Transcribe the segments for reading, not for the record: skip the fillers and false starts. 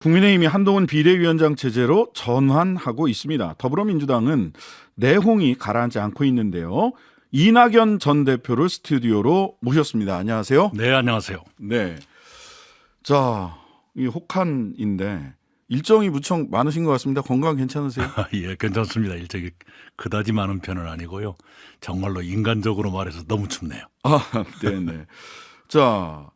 국민의힘이 한동훈 비대위원장 체제로 전환하고 있습니다. 더불어민주당은 내홍이 가라앉지 않고 있는데요. 이낙연 전 대표를 스튜디오로 모셨습니다. 안녕하세요. 네, 안녕하세요. 네. 자, 이 혹한인데 일정이 무척 많으신 것 같습니다. 건강 괜찮으세요? 예, 괜찮습니다. 일정이 그다지 많은 편은 아니고요. 정말로 인간적으로 말해서 너무 춥네요. 네네. 자,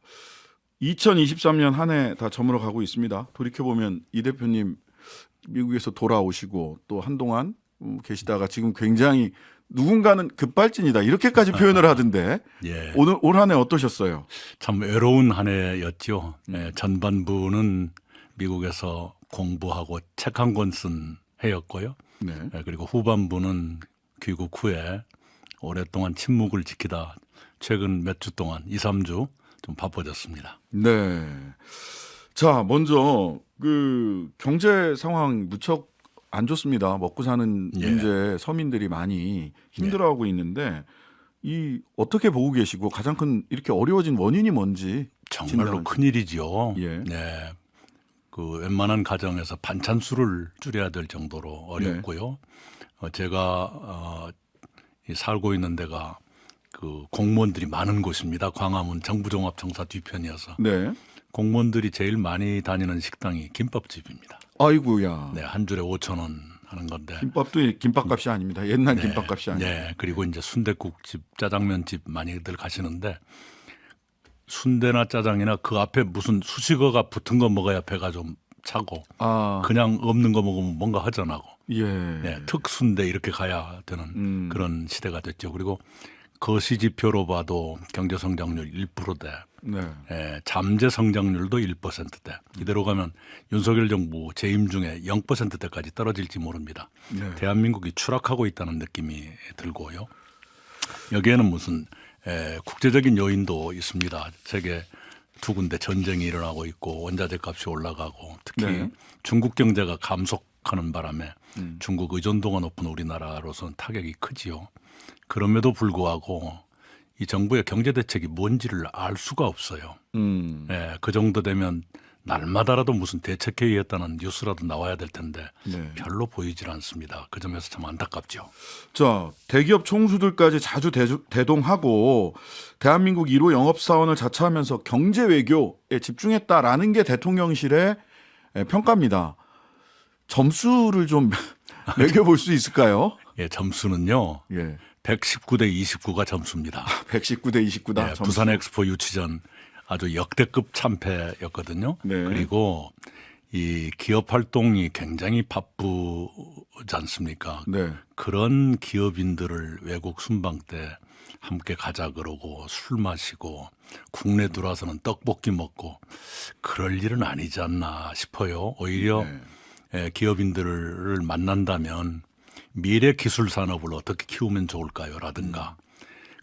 2023년 한 해 다 저물어 가고 있습니다. 돌이켜보면 이 대표님 미국에서 돌아오시고 또 한동안 계시다가 지금 굉장히 누군가는 급발진이다 이렇게까지 표현을 하던데 예, 오늘 올 한 해 어떠셨어요? 참 외로운 한 해였죠. 예, 전반부는 미국에서 공부하고 책 한 권 쓴 해였고요. 네. 예, 그리고 후반부는 귀국 후에 오랫동안 침묵을 지키다 최근 몇 주 동안 2, 3주 좀 바빠졌습니다. 네. 자, 먼저 그 경제 상황 무척 안 좋습니다. 먹고 사는 예. 문제 서민들이 많이 힘들어하고 있는데 이 어떻게 보고 계시고 가장 큰 이렇게 어려워진 원인이 뭔지 정말로 진단하시- 큰일이죠. 예. 네. 그 웬만한 가정에서 반찬 수를 줄여야 될 정도로 어렵고요. 제가 이 살고 있는 데가 그 공무원들이 많은 곳입니다. 광화문 정부종합청사 뒤편이어서 네. 공무원들이 제일 많이 다니는 식당이 김밥집입니다. 아이고야. 네, 한 줄에 5,000원 하는 건데. 김밥도 김밥값이 아닙니다. 옛날 김밥값이 아니에요. 네, 그리고 이제 순댓국집, 짜장면집 많이들 가시는데 순대나 짜장이나 그 앞에 무슨 수식어가 붙은 거 먹어야 배가 좀 차고 아, 그냥 없는 거 먹으면 뭔가 허전하고 예. 네, 특순대 이렇게 가야 되는 그런 시대가 됐죠. 그리고 거시 지표로 봐도 경제 성장률 1%대, 네. 잠재 성장률도 1%대. 이대로 가면 윤석열 정부 재임 중에 0%대까지 떨어질지 모릅니다. 네. 대한민국이 추락하고 있다는 느낌이 들고요. 여기에는 무슨 국제적인 요인도 있습니다. 세계 두 군데 전쟁이 일어나고 있고 원자재 값이 올라가고 특히 네. 중국 경제가 감속하는 바람에 중국 의존도가 높은 우리나라로서는 타격이 크지요. 그럼에도 불구하고 이 정부의 경제 대책이 뭔지를 알 수가 없어요. 그 정도 되면 날마다라도 무슨 대책회의했다는 뉴스라도 나와야 될 텐데 네. 별로 보이질 않습니다. 그 점에서 참 안타깝죠. 자, 대기업 총수들까지 자주 대동하고 대한민국 1호 영업사원을 자처하면서 경제 외교에 집중했다라는 게 대통령실의 평가입니다. 점수를 좀 매겨볼 수 있을까요? 예, 점수는요. 예. 119대 29가 점수입니다. 119대 29다. 네, 부산 엑스포 유치전 아주 역대급 참패였거든요. 네. 그리고 이 기업 활동이 굉장히 바쁘지 않습니까? 네. 그런 기업인들을 외국 순방 때 함께 가자 그러고 술 마시고 국내 들어와서는 떡볶이 먹고 그럴 일은 아니지 않나 싶어요. 오히려 기업인들을 만난다면 미래 기술 산업을 어떻게 키우면 좋을까요? 라든가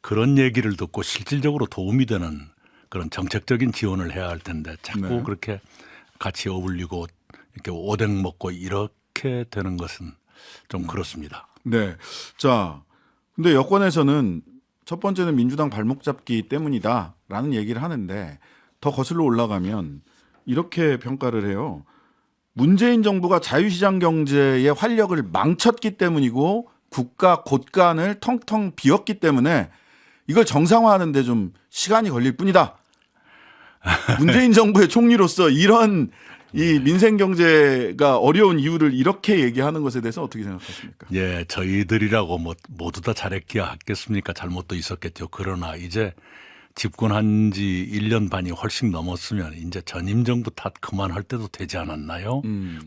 그런 얘기를 듣고 실질적으로 도움이 되는 그런 정책적인 지원을 해야 할 텐데 자꾸 네. 그렇게 같이 어울리고 이렇게 오뎅 먹고 이렇게 되는 것은 좀 그렇습니다. 네. 자, 근데 여권에서는 첫 번째는 민주당 발목 잡기 때문이다라는 얘기를 하는데 더 거슬러 올라가면 이렇게 평가를 해요. 문재인 정부가 자유시장 경제의 활력을 망쳤기 때문이고 국가 곳간을 텅텅 비웠기 때문에 이걸 정상화하는 데 좀 시간이 걸릴 뿐이다. 문재인 정부의 총리로서 이런 이 민생 경제가 어려운 이유를 이렇게 얘기하는 것에 대해서 어떻게 생각하십니까? 예, 저희들이라고 뭐 모두 다 잘했기야 하겠습니까? 잘못도 있었겠죠. 그러나 이제 집권한 지 1년 반이 훨씬 넘었으면 이제 전임 정부 탓 그만할 때도 되지 않았나요?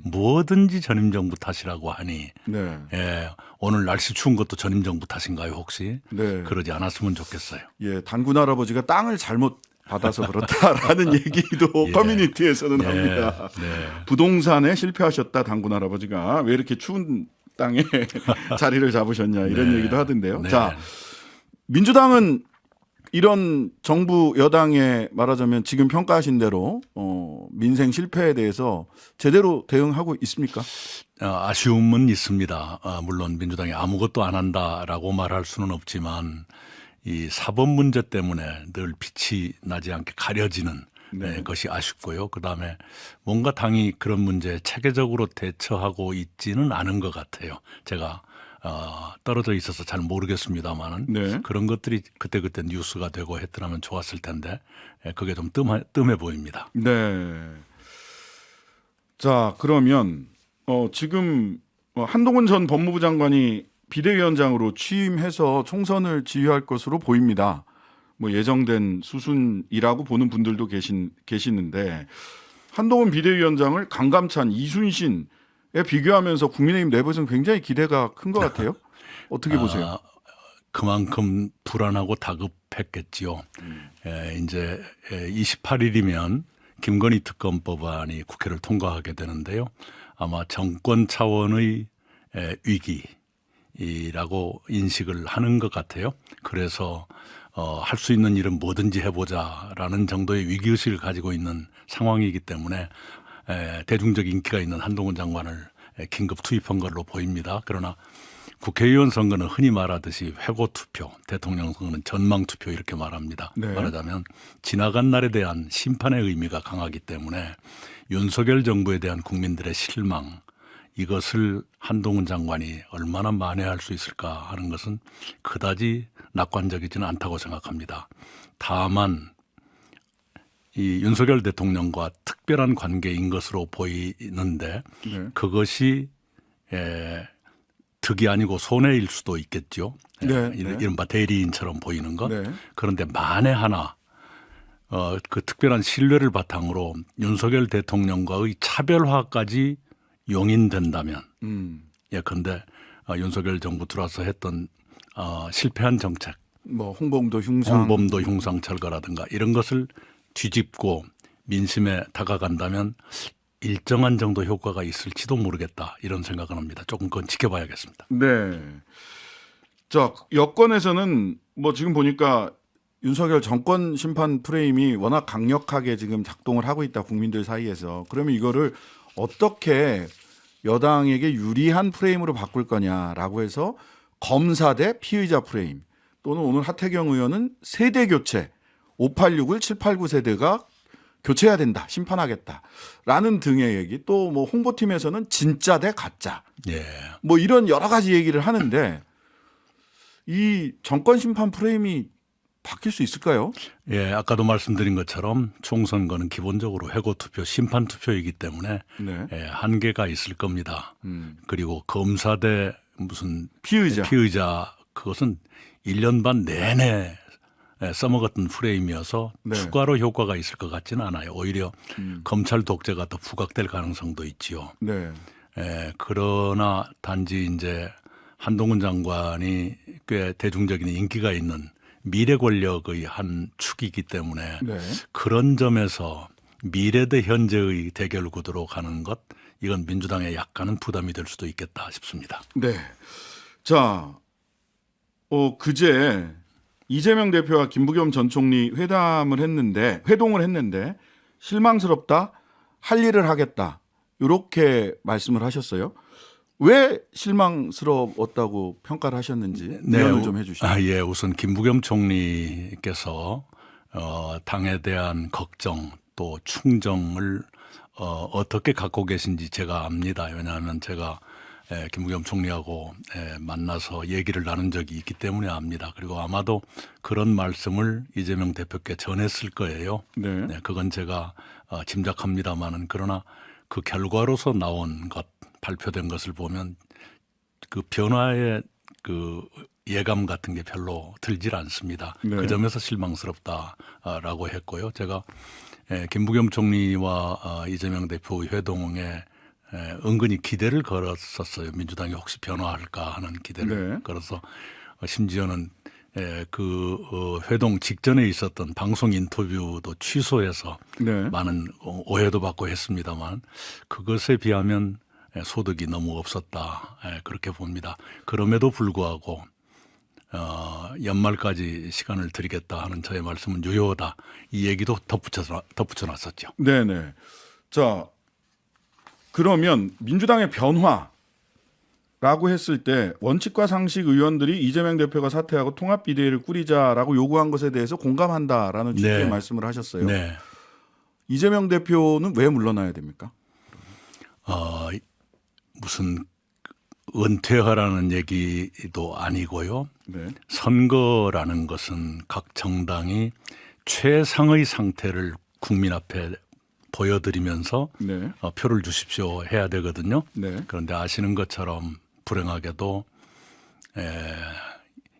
뭐든지 전임 정부 탓이라고 하니 네. 예, 오늘 날씨 추운 것도 전임 정부 탓인가요, 혹시? 네. 그러지 않았으면 좋겠어요. 예, 단군 할아버지가 땅을 잘못 받아서 그렇다라는 얘기도 예. 커뮤니티에서는 예, 합니다. 네. 부동산에 실패하셨다 단군 할아버지가 왜 이렇게 추운 땅에 자리를 잡으셨냐 이런 네. 얘기도 하던데요. 네. 자, 민주당은 이런 정부 여당에 말하자면 지금 평가하신 대로 민생 실패에 대해서 제대로 대응하고 있습니까? 아쉬움은 있습니다. 물론 민주당이 아무것도 안 한다라고 말할 수는 없지만 이 사법 문제 때문에 늘 빛이 나지 않게 가려지는 네. 것이 아쉽고요. 그다음에 뭔가 당이 그런 문제에 체계적으로 대처하고 있지는 않은 것 같아요. 제가 떨어져 있어서 잘 모르겠습니다만은 네. 그런 것들이 그때그때 뉴스가 되고 했더라면 좋았을 텐데 그게 좀 뜸해 보입니다. 네. 자, 그러면 지금 한동훈 전 법무부 장관이 비대위원장으로 취임해서 총선을 지휘할 것으로 보입니다. 뭐 예정된 수순이라고 보는 분들도 계시는데 한동훈 비대위원장을 강감찬, 이순신에 비교하면서 국민의힘 내부에서는 굉장히 기대가 큰 것 같아요. 어떻게 보세요? 그만큼 불안하고 다급했겠지요. 이제 28일이면 김건희 특검 법안이 국회를 통과하게 되는데요. 아마 정권 차원의 위기라고 인식을 하는 것 같아요. 그래서 할 수 있는 일은 뭐든지 해보자라는 정도의 위기의식을 가지고 있는 상황이기 때문에 대중적 인기가 있는 한동훈 장관을 긴급 투입한 걸로 보입니다. 그러나 국회의원 선거는 흔히 말하듯이 회고 투표, 대통령 선거는 전망 투표 이렇게 말합니다. 네. 말하자면 지나간 날에 대한 심판의 의미가 강하기 때문에 윤석열 정부에 대한 국민들의 실망, 이것을 한동훈 장관이 얼마나 만회할 수 있을까 하는 것은 그다지 낙관적이지는 않다고 생각합니다. 다만 이 윤석열 대통령과 특별한 관계인 것으로 보이는데 네. 그것이 득이 아니고 손해일 수도 있겠죠. 네, 네. 이른바 대리인처럼 보이는 것. 네. 그런데 만에 하나 그 특별한 신뢰를 바탕으로 윤석열 대통령과의 차별화까지 용인된다면 예컨대 윤석열 정부 들어와서 했던 실패한 정책, 뭐 홍범도 흉상 철거라든가 이런 것을 뒤집고 민심에 다가간다면 일정한 정도 효과가 있을지도 모르겠다 이런 생각을 합니다. 조금 그건 지켜봐야겠습니다. 네. 자, 여권에서는 뭐 지금 보니까 윤석열 정권 심판 프레임이 워낙 강력하게 지금 작동을 하고 있다 국민들 사이에서. 그러면 이거를 어떻게 여당에게 유리한 프레임으로 바꿀 거냐라고 해서 검사 대 피의자 프레임 또는 오늘 하태경 의원은 세대 교체 5861, 789 세대가 교체해야 된다, 심판하겠다라는 등의 얘기 또 뭐 홍보팀에서는 진짜 대 가짜 예. 뭐 이런 여러 가지 얘기를 하는데 이 정권 심판 프레임이 바뀔 수 있을까요? 예, 아까도 말씀드린 것처럼 총선거는 기본적으로 회고투표, 심판투표이기 때문에 네. 한계가 있을 겁니다. 그리고 검사 대 무슨 피의자 그것은 1년 반 내내 써먹었던 프레임이어서 네. 추가로 효과가 있을 것 같지는 않아요. 오히려 검찰 독재가 더 부각될 가능성도 있지요. 네. 그러나 단지 이제 한동훈 장관이 꽤 대중적인 인기가 있는 미래 권력의 한 축이기 때문에 네. 그런 점에서 미래 대 현재의 대결 구도로 가는 것 이건 민주당에 약간은 부담이 될 수도 있겠다 싶습니다. 네. 자, 그제 이재명 대표와 김부겸 전 총리 회동을 했는데 실망스럽다, 할 일을 하겠다 이렇게 말씀을 하셨어요. 왜 실망스러웠다고 평가를 하셨는지 내용을 좀 해주시죠. 예, 우선 김부겸 총리께서 당에 대한 걱정 또 충정을 어떻게 갖고 계신지 제가 압니다. 왜냐하면 제가 김부겸 총리하고 만나서 얘기를 나눈 적이 있기 때문에 압니다. 그리고 아마도 그런 말씀을 이재명 대표께 전했을 거예요. 네. 그건 제가 짐작합니다만은 그러나 그 결과로서 나온 것 발표된 것을 보면 그 변화의 그 예감 같은 게 별로 들질 않습니다. 네. 그 점에서 실망스럽다라고 했고요. 제가 김부겸 총리와 이재명 대표의 회동에 은근히 기대를 걸었었어요. 민주당이 혹시 변화할까 하는 기대를 네. 걸어서 심지어는 그 회동 직전에 있었던 방송 인터뷰도 취소해서 네. 많은 오해도 받고 했습니다만 그것에 비하면 소득이 너무 없었다 그렇게 봅니다. 그럼에도 불구하고 연말까지 시간을 드리겠다 하는 저의 말씀은 유효하다 이 얘기도 덧붙여놨었죠. 네네. 자, 그러면 민주당의 변화라고 했을 때 원칙과 상식 의원들이 이재명 대표가 사퇴하고 통합 비대위를 꾸리자라고 요구한 것에 대해서 공감한다라는 취지의 네. 말씀을 하셨어요. 네. 이재명 대표는 왜 물러나야 됩니까? 무슨 은퇴하라는 얘기도 아니고요. 네. 선거라는 것은 각 정당이 최상의 상태를 국민 앞에 보여드리면서 네. 표를 주십시오 해야 되거든요. 네. 그런데 아시는 것처럼 불행하게도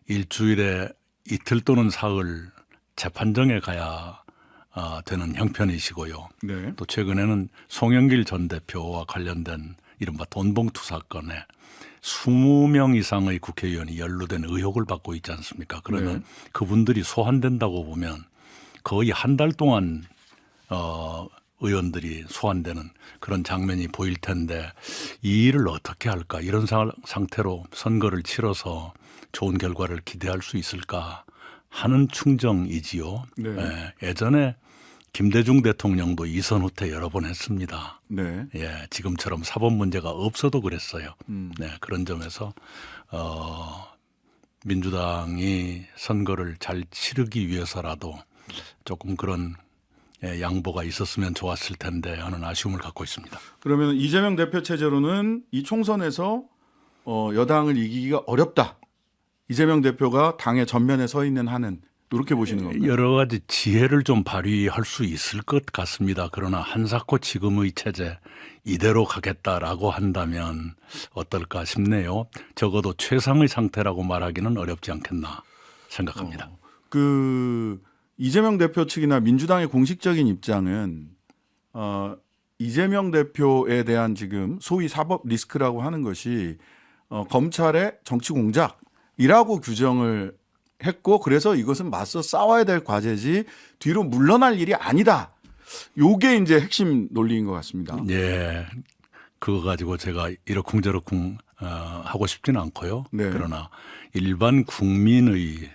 일주일에 이틀 또는 사흘 재판정에 가야 되는 형편이시고요. 네. 또 최근에는 송영길 전 대표와 관련된 이른바 돈봉투 사건에 20명 이상의 국회의원이 연루된 의혹을 받고 있지 않습니까? 그러면 네. 그분들이 소환된다고 보면 거의 한 달 동안 의원들이 소환되는 그런 장면이 보일 텐데 이 일을 어떻게 할까? 이런 상태로 선거를 치러서 좋은 결과를 기대할 수 있을까 하는 충정이지요. 네. 예전에 김대중 대통령도 이선 후퇴 여러 번 했습니다. 네. 예, 지금처럼 사법 문제가 없어도 그랬어요. 네, 그런 점에서 민주당이 선거를 잘 치르기 위해서라도 조금 그런 양보가 있었으면 좋았을 텐데 하는 아쉬움을 갖고 있습니다. 그러면 이재명 대표 체제로는 이 총선에서 여당을 이기기가 어렵다. 이재명 대표가 당의 전면에 서 있는 한은 이렇게 보시는 겁니다. 여러 가지 지혜를 좀 발휘할 수 있을 것 같습니다. 그러나 한사코 지금의 체제 이대로 가겠다라고 한다면 어떨까 싶네요. 적어도 최상의 상태라고 말하기는 어렵지 않겠나 생각합니다. 그 이재명 대표 측이나 민주당의 공식적인 입장은 이재명 대표에 대한 지금 소위 사법 리스크라고 하는 것이 검찰의 정치 공작이라고 규정을 했고 그래서 이것은 맞서 싸워야 될 과제지 뒤로 물러날 일이 아니다. 요게 이제 핵심 논리인 것 같습니다. 예, 그거 가지고 제가 이러쿵저러쿵 하고 싶지는 않고요. 네. 그러나 일반 국민의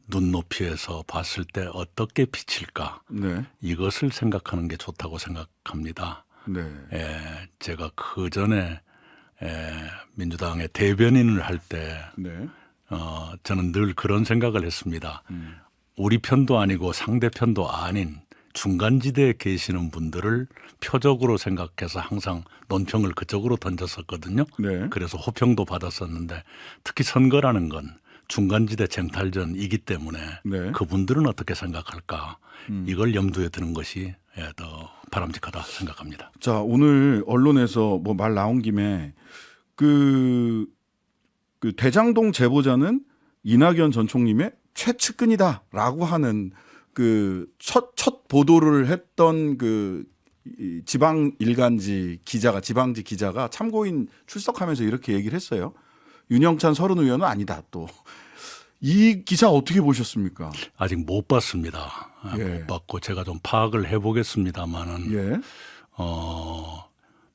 눈높이에서 봤을 때 어떻게 비칠까 네. 이것을 생각하는 게 좋다고 생각합니다. 네. 제가 그 전에 민주당의 대변인을 할때 네. 저는 늘 그런 생각을 했습니다. 우리 편도 아니고 상대편도 아닌 중간지대에 계시는 분들을 표적으로 생각해서 항상 논평을 그쪽으로 던졌었거든요. 네. 그래서 호평도 받았었는데 특히 선거라는 건 중간지대 쟁탈전이기 때문에 네. 그분들은 어떻게 생각할까 이걸 염두에 두는 것이 더 바람직하다 생각합니다. 자, 오늘 언론에서 뭐 말 나온 김에 그 대장동 제보자는 이낙연 전 총리의 최측근이다라고 하는 그 첫 보도를 했던 이 지방 일간지 기자가 지방지 기자가 참고인 출석하면서 이렇게 얘기를 했어요. 윤영찬 서른 의원은 아니다. 또 이 기사 어떻게 보셨습니까? 아직 못 봤습니다. 예. 못 봤고 제가 좀 파악을 해보겠습니다만은 예.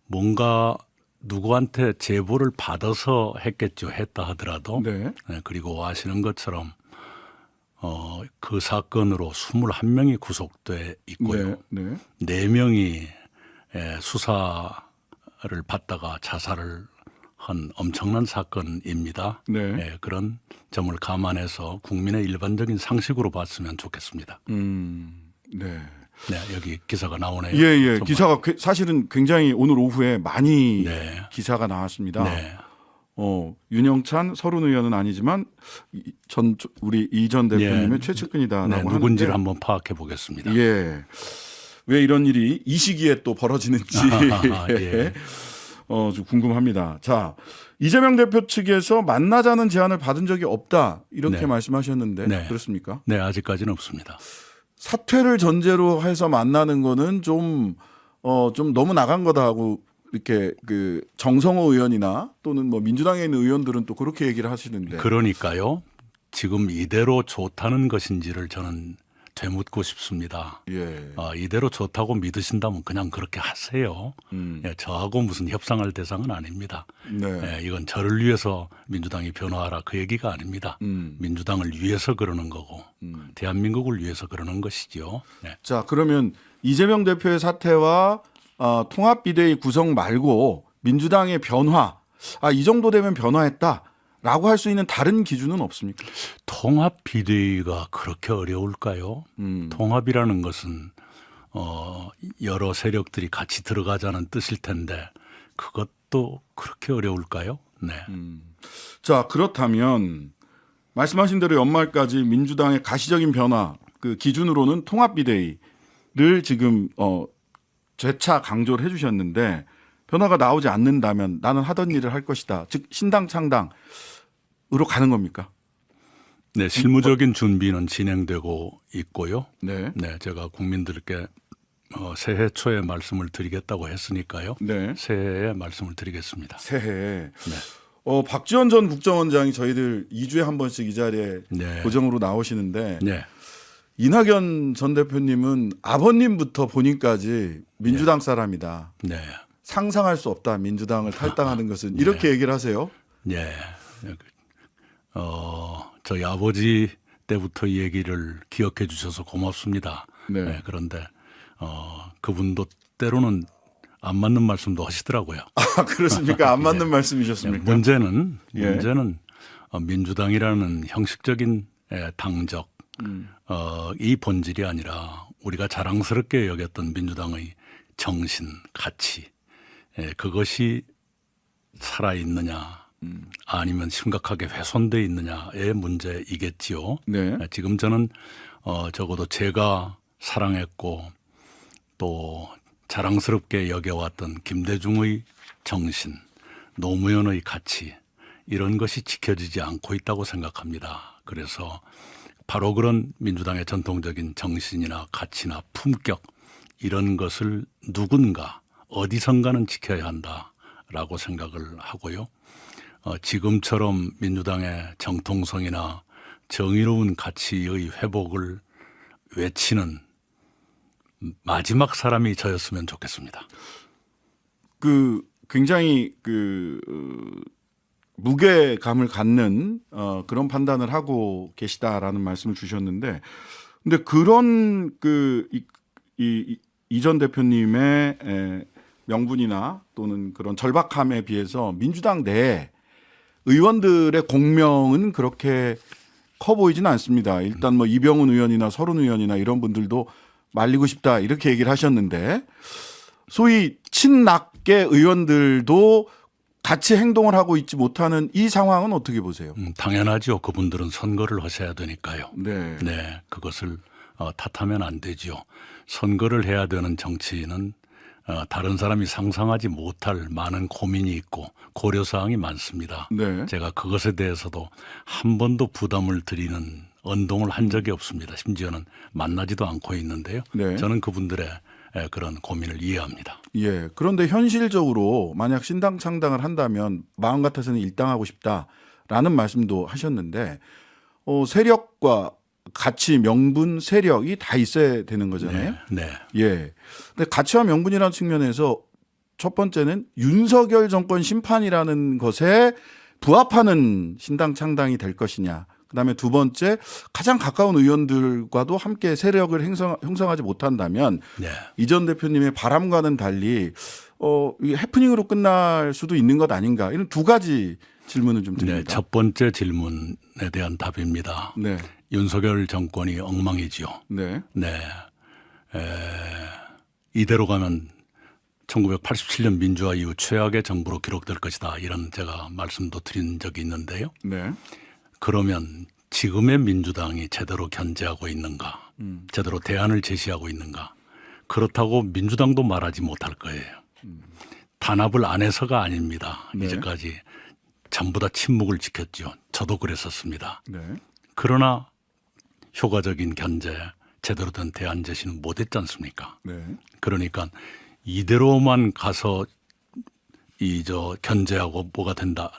뭔가 누구한테 제보를 받아서 했겠죠. 했다 하더라도. 네. 그리고 아시는 것처럼 그 사건으로 21명이 구속돼 있고요. 네. 4명이 수사를 받다가 자살을 한 엄청난 사건입니다. 네. 그런 점을 감안해서 국민의 일반적인 상식으로 봤으면 좋겠습니다. 네. 네, 여기 기사가 나오네요. 예. 정말. 기사가 사실은 굉장히 오늘 오후에 많이 네. 기사가 나왔습니다. 네. 윤영찬 서른 의원은 아니지만 우리 이 전 대표님의 예. 최측근이다라고 네, 하는데 누군지를 한번 파악해 보겠습니다. 예. 왜 이런 일이 이 시기에 또 벌어지는지 예. 좀 궁금합니다. 자, 이재명 대표 측에서 만나자는 제안을 받은 적이 없다 이렇게 네. 말씀하셨는데 네. 그렇습니까? 네, 아직까지는 없습니다. 사퇴를 전제로 해서 만나는 거는 좀 너무 나간 거다 하고 이렇게 그 정성호 의원이나 또는 뭐 민주당에 있는 의원들은 또 그렇게 얘기를 하시는데. 그러니까요. 지금 이대로 좋다는 것인지를 저는 되묻고 싶습니다. 예. 이대로 좋다고 믿으신다면 그냥 그렇게 하세요. 음. 예, 저하고 무슨 협상할 대상은 아닙니다. 네. 이건 저를 위해서 민주당이 변화하라 그 얘기가 아닙니다. 민주당을 위해서 그러는 거고 대한민국을 위해서 그러는 것이죠. 네. 자, 그러면 이재명 대표의 사퇴와 통합비대위 구성 말고 민주당의 변화, 이 정도 되면 변화했다라고 할 수 있는 다른 기준은 없습니까? 통합 비대위가 그렇게 어려울까요? 통합이라는 것은 여러 세력들이 같이 들어가자는 뜻일 텐데 그것도 그렇게 어려울까요? 네. 자, 그렇다면 말씀하신 대로 연말까지 민주당의 가시적인 변화 그 기준으로는 통합비대위를 지금 재차 강조를 해주셨는데 변화가 나오지 않는다면 나는 하던 일을 할 것이다. 즉 신당 창당으로 가는 겁니까? 네, 실무적인 준비는 진행되고 있고요. 네. 네, 제가 국민들께 새해 초에 말씀을 드리겠다고 했으니까요. 네. 새해에 말씀을 드리겠습니다. 새해. 네. 박지원 전 국정원장이 저희들 2주에 한 번씩 이 자리에 네. 고정으로 나오시는데 네. 이낙연 전 대표님은 아버님부터 본인까지 민주당 사람이다. 네. 상상할 수 없다. 민주당을 탈당하는 것은 이렇게 얘기를 하세요. 네. 저희 아버지 때부터 이 얘기를 기억해 주셔서 고맙습니다. 네. 네, 그런데 그분도 때로는 안 맞는 말씀도 하시더라고요. 아, 그렇습니까? 안 맞는 말씀이셨습니까? 문제는 예. 민주당이라는 형식적인 당적 이 본질이 아니라 우리가 자랑스럽게 여겼던 민주당의 정신, 가치 그것이 살아있느냐 아니면 심각하게 훼손돼 있느냐의 문제이겠지요. 네. 지금 저는 적어도 제가 사랑했고 또 자랑스럽게 여겨왔던 김대중의 정신, 노무현의 가치 이런 것이 지켜지지 않고 있다고 생각합니다. 그래서 바로 그런 민주당의 전통적인 정신이나 가치나 품격 이런 것을 누군가 어디선가는 지켜야 한다라고 생각을 하고요. 지금처럼 민주당의 정통성이나 정의로운 가치의 회복을 외치는 마지막 사람이 저였으면 좋겠습니다. 그 굉장히 무게감을 갖는 그런 판단을 하고 계시다라는 말씀을 주셨는데, 근데 그런 이 전 대표님의 명분이나 또는 그런 절박함에 비해서 민주당 내 의원들의 공명은 그렇게 커 보이지는 않습니다. 일단 뭐 이병훈 의원이나 서른 의원이나 이런 분들도 말리고 싶다 이렇게 얘기를 하셨는데, 소위 친낙계 의원들도 같이 행동을 하고 있지 못하는 이 상황은 어떻게 보세요? 당연하죠. 그분들은 선거를 하셔야 되니까요. 네. 네, 그것을 탓하면 안 되죠. 선거를 해야 되는 정치인은 다른 사람이 상상하지 못할 많은 고민이 있고 고려사항이 많습니다. 네. 제가 그것에 대해서도 한 번도 부담을 드리는 언동을 한 적이 없습니다. 심지어는 만나지도 않고 있는데요. 네. 저는 그분들의 그런 고민을 이해합니다. 예. 그런데 현실적으로 만약 신당 창당을 한다면 마음 같아서는 일당하고 싶다라는 말씀도 하셨는데, 세력과 가치, 명분, 세력이 다 있어야 되는 거잖아요. 네. 예. 근데 가치와 명분이라는 측면에서 첫 번째는 윤석열 정권 심판이라는 것에 부합하는 신당 창당이 될 것이냐. 그다음에 두 번째, 가장 가까운 의원들과도 함께 세력을 형성하지 못한다면 네. 이 전 대표님의 바람과는 달리 이게 해프닝으로 끝날 수도 있는 것 아닌가. 이런 두 가지 질문을 좀 드립니다. 네, 첫 번째 질문에 대한 답입니다. 네. 윤석열 정권이 엉망이지요. 네. 네. 이대로 가면 1987년 민주화 이후 최악의 정부로 기록될 것이다. 이런 제가 말씀도 드린 적이 있는데요. 네. 그러면 지금의 민주당이 제대로 견제하고 있는가? 제대로 대안을 제시하고 있는가? 그렇다고 민주당도 말하지 못할 거예요. 단합을 안 해서가 아닙니다. 네. 이제까지 전부 다 침묵을 지켰죠. 저도 그랬었습니다. 네. 그러나 효과적인 견제, 제대로 된 대안 제시는 못했지 않습니까? 네. 그러니까 이대로만 가서 견제하고 뭐가 된다.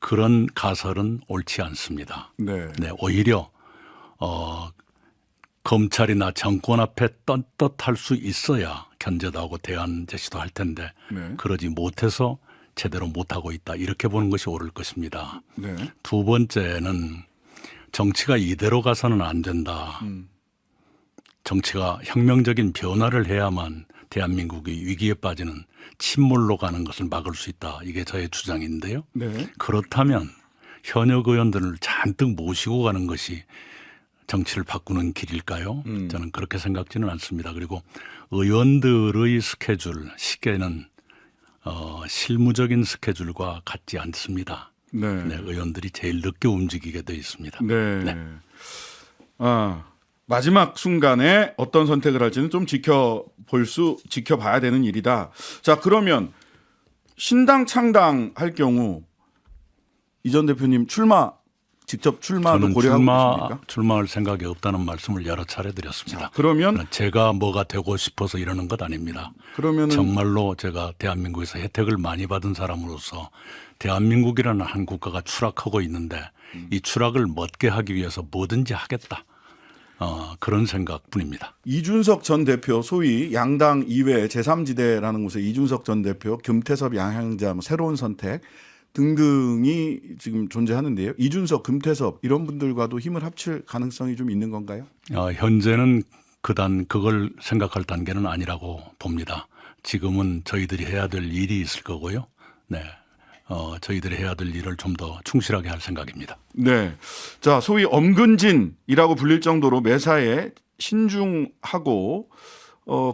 그런 가설은 옳지 않습니다. 네. 네, 오히려 검찰이나 정권 앞에 떳떳할 수 있어야 견제도 하고 대안 제시도 할 텐데 네. 그러지 못해서 제대로 못하고 있다. 이렇게 보는 것이 옳을 것입니다. 네. 두 번째는 정치가 이대로 가서는 안 된다. 정치가 혁명적인 변화를 해야만 대한민국이 위기에 빠지는 침몰로 가는 것을 막을 수 있다. 이게 저의 주장인데요. 네. 그렇다면 현역 의원들을 잔뜩 모시고 가는 것이 정치를 바꾸는 길일까요? 저는 그렇게 생각지는 않습니다. 그리고 의원들의 스케줄, 시계는 실무적인 스케줄과 같지 않습니다. 네. 네, 의원들이 제일 늦게 움직이게 돼 있습니다. 네. 네. 마지막 순간에 어떤 선택을 할지는 좀 지켜봐야 되는 일이다. 자, 그러면 신당 창당할 경우 이 전 대표님 직접 출마도 저는 고려하고 계십니까? 출마할 생각이 없다는 말씀을 여러 차례 드렸습니다. 자, 그러면 제가 뭐가 되고 싶어서 이러는 것 아닙니다. 그러면은 정말로 제가 대한민국에서 혜택을 많이 받은 사람으로서 대한민국이라는 한 국가가 추락하고 있는데 이 추락을 멎게 하기 위해서 뭐든지 하겠다. 그런 생각뿐입니다. 이준석 전 대표 소위 양당 이외 제3지대라는 곳에 이준석 전 대표, 금태섭 양향자, 새로운 선택 등등이 지금 존재하는데요. 이준석, 금태섭 이런 분들과도 힘을 합칠 가능성이 좀 있는 건가요? 현재는 그걸 생각할 단계는 아니라고 봅니다. 지금은 저희들이 해야 될 일이 있을 거고요. 네, 저희들이 해야 될 일을 좀 더 충실하게 할 생각입니다. 네. 자, 소위 엄근진이라고 불릴 정도로 매사에 신중하고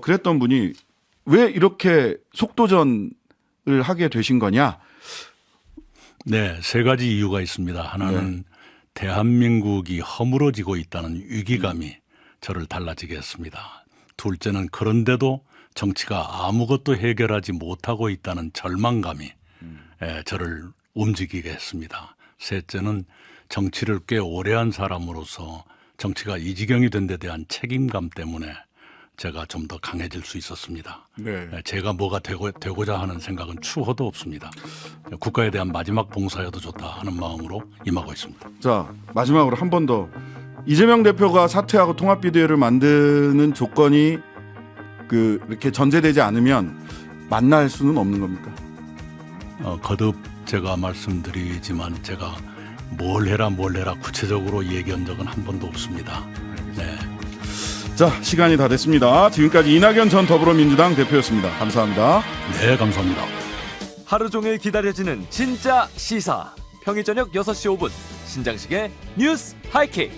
그랬던 분이 왜 이렇게 속도전을 하게 되신 거냐? 네, 세 가지 이유가 있습니다. 하나는 대한민국이 허물어지고 있다는 위기감이 저를 달라지게 했습니다. 둘째는 그런데도 정치가 아무것도 해결하지 못하고 있다는 절망감이 저를 움직이게 했습니다. 셋째는 정치를 꽤 오래 한 사람으로서 정치가 이 지경이 된 데 대한 책임감 때문에 제가 좀 더 강해질 수 있었습니다. 네. 제가 뭐가 되고자 하는 생각은 추호도 없습니다. 국가에 대한 마지막 봉사여도 좋다 하는 마음으로 임하고 있습니다. 자, 마지막으로 한 번 더 이재명 대표가 사퇴하고 통합비대위를 만드는 조건이 이렇게 전제되지 않으면 만날 수는 없는 겁니까? 거듭 제가 말씀드리지만 제가 뭘 해라 구체적으로 얘기한 적은 한 번도 없습니다. 네. 자, 시간이 다 됐습니다. 지금까지 이낙연 전 더불어민주당 대표였습니다. 감사합니다. 네, 감사합니다. 하루 종일 기다려지는 진짜 시사. 평일 저녁 6시 5분 신장식의 뉴스 하이킥.